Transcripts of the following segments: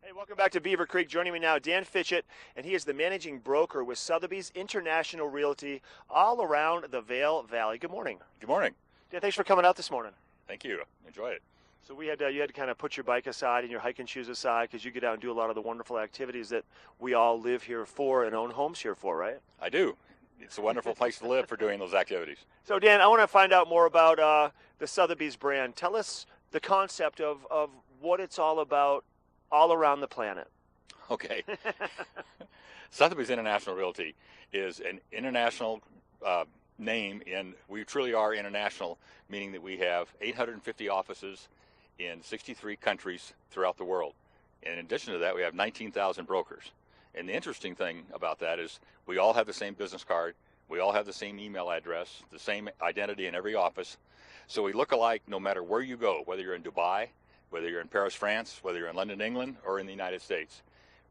Hey, welcome back to Beaver Creek. Joining me now, Dan Fitchett, and he is the managing broker with Sotheby's International Realty all around the Vail Valley. Good morning. Good morning. Dan, thanks for coming out this morning. Thank you. Enjoy it. So you had to kind of put your bike aside and your hiking shoes aside because you get out and do a lot of the wonderful activities that we all live here for and own homes here for, right? I do. It's a wonderful place to live for doing those activities. So Dan, I want to find out more about the Sotheby's brand. Tell us the concept of what it's all about all around the planet. Okay. Sotheby's International Realty is an international name, and we truly are international, meaning that we have 850 offices in 63 countries throughout the world. And in addition to that, we have 19,000 brokers. And the interesting thing about that is we all have the same business card, we all have the same email address, the same identity in every office. So we look alike no matter where you go, whether you're in Dubai, whether you're in Paris, France, whether you're in London, England, or in the United States.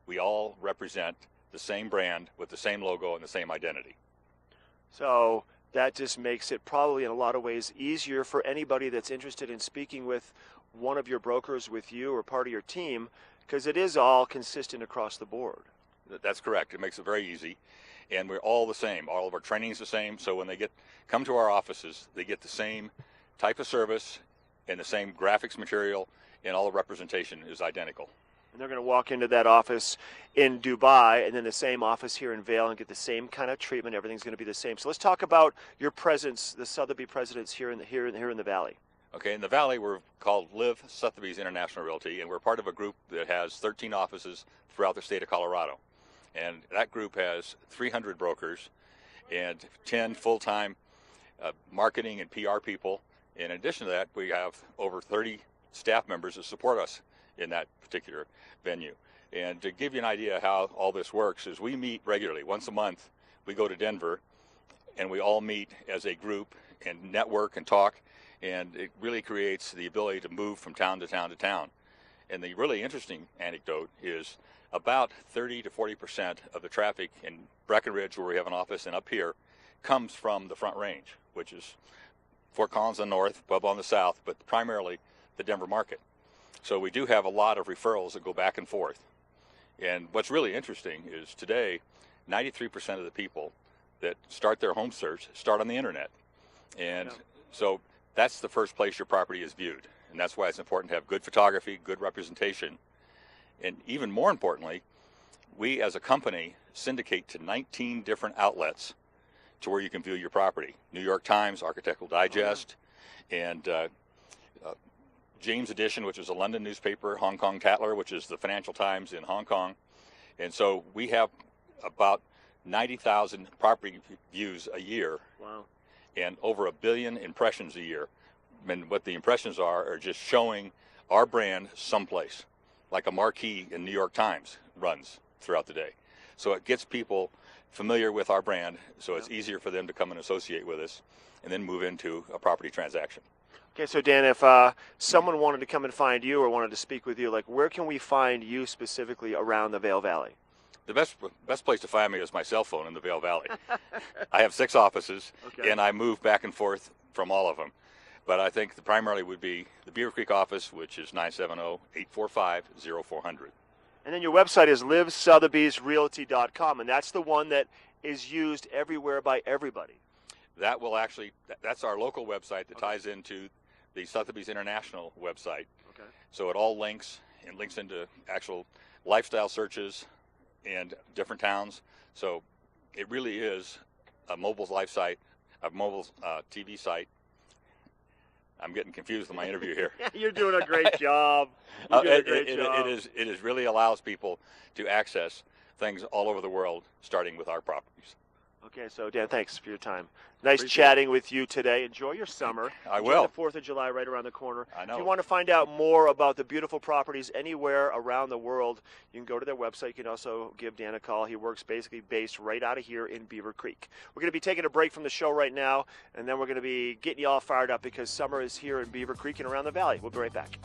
We all represent the same brand with the same logo and the same identity. So that just makes it probably in a lot of ways easier for anybody that's interested in speaking with one of your brokers, with you, or part of your team, because it is all consistent across the board. That's correct. It makes it very easy. And we're all the same. All of our training is the same. So when they come to our offices, they get the same type of service and the same graphics material, and all the representation is identical. And they're going to walk into that office in Dubai and then the same office here in Vail and get the same kind of treatment. Everything's going to be the same. So let's talk about your presence, the Sotheby presence here in the Valley. Okay, in the Valley, we're called LIV Sotheby's International Realty, and we're part of a group that has 13 offices throughout the state of Colorado. And that group has 300 brokers and 10 full-time marketing and PR people. In addition to that, we have over 30 staff members that support us in that particular venue. And to give you an idea how all this works is we meet regularly. Once a month, we go to Denver, and we all meet as a group and network and talk, and it really creates the ability to move from town to town to town. And the really interesting anecdote is about 30 to 40% of the traffic in Breckenridge, where we have an office, and up here, comes from the Front Range, which is Fort Collins on the north, Pueblo on the south, but primarily the Denver market. So we do have a lot of referrals that go back and forth. And what's really interesting is today, 93% of the people that start their home search start on the internet. And so that's the first place your property is viewed. And that's why it's important to have good photography, good representation. And even more importantly, we as a company syndicate to 19 different outlets to where you can view your property. New York Times, Architectural Digest, and James Edition, which is a London newspaper, Hong Kong Tatler, which is the Financial Times in Hong Kong. And so we have about 90,000 property views a year. Wow. And over 1 billion impressions a year. And what the impressions are just showing our brand someplace, like a marquee in New York Times runs throughout the day. So it gets people familiar with our brand, so it's easier for them to come and associate with us and then move into a property transaction. Okay, so Dan, if someone wanted to come and find you or wanted to speak with you, like where can we find you specifically around the Vail Valley? The best place to find me is my cell phone in the Vail Valley. I have 6 offices, and I move back and forth from all of them. But I think primarily would be the Beaver Creek office, which is 970-845-0400. And then your website is livesothabysrealty.com, and that's the one that is used everywhere by everybody. That will actually, that's our local website that ties into the Sotheby's International website. Okay. So it all links into actual lifestyle searches and different towns. So it really is a mobile life site, a mobile TV site. I'm getting confused with my interview here. You're doing a great job. It really allows people to access things all over the world, starting with our properties. Okay, so Dan, thanks for your time. Nice chatting with you today. Enjoy your summer. I will. The 4th of July right around the corner. I know. If you want to find out more about the beautiful properties anywhere around the world, you can go to their website. You can also give Dan a call. He works basically based right out of here in Beaver Creek. We're going to be taking a break from the show right now, and then we're going to be getting you all fired up because summer is here in Beaver Creek and around the valley. We'll be right back.